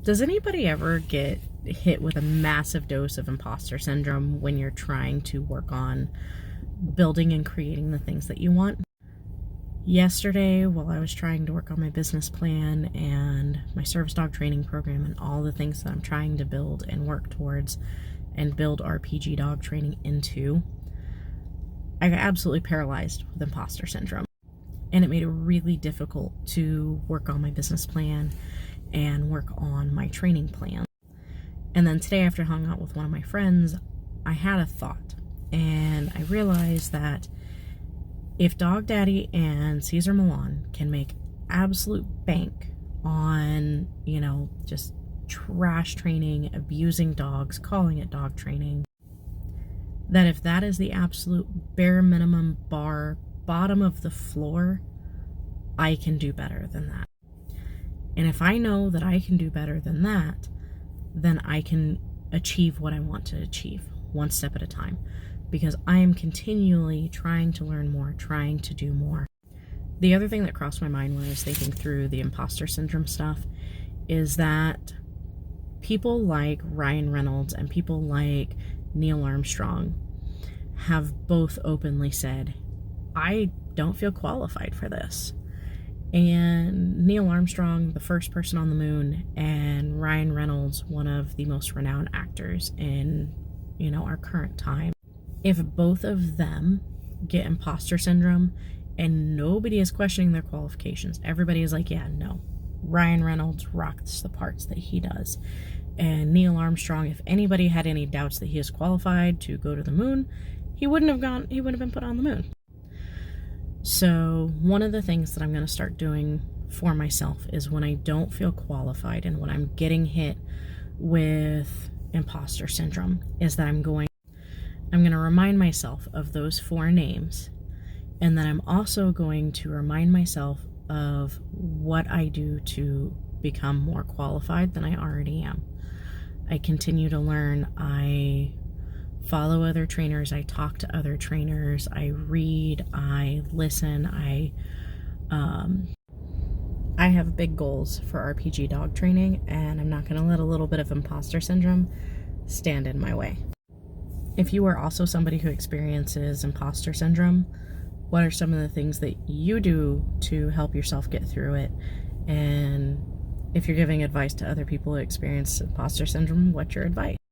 Does anybody ever get hit with a massive dose of imposter syndrome when you're trying to work on building and creating the things that you want? Yesterday, while I was trying to work on my business plan and my service dog training program and all the things that I'm trying to build and work towards and build RPG dog training into, I got absolutely paralyzed with imposter syndrome. And it made it really difficult to work on my business plan and work on my training plan. And then today, after I hung out with one of my friends, I had a thought, and I realized that if Dog Daddy and Caesar Milan can make absolute bank on, just trash training, abusing dogs, calling it dog training, that if that is the absolute bare minimum bar, bottom of the floor, I can do better than that. And if I know that I can do better than that, then I can achieve what I want to achieve, one step at a time, because I am continually trying to learn more, trying to do more. The other thing that crossed my mind when I was thinking through the imposter syndrome stuff is that people like Ryan Reynolds and people like Neil Armstrong have both openly said, I don't feel qualified for this. And Neil Armstrong, the first person on the moon, and Ryan Reynolds, one of the most renowned actors in, our current time. If both of them get imposter syndrome and nobody is questioning their qualifications, everybody is like, yeah, no, Ryan Reynolds rocks the parts that he does. And Neil Armstrong, if anybody had any doubts that he is qualified to go to the moon, he wouldn't have been put on the moon. So one of the things that I'm going to start doing for myself is when I don't feel qualified and when I'm getting hit with imposter syndrome is that I'm going to remind myself of those 4 names, and then I'm also going to remind myself of what I do to become more qualified than I already am. I continue to learn. I follow other trainers, I talk to other trainers, I read, I listen, I have big goals for RPG dog training, and I'm not going to let a little bit of imposter syndrome stand in my way. If you are also somebody who experiences imposter syndrome, what are some of the things that you do to help yourself get through it? And if you're giving advice to other people who experience imposter syndrome, what's your advice?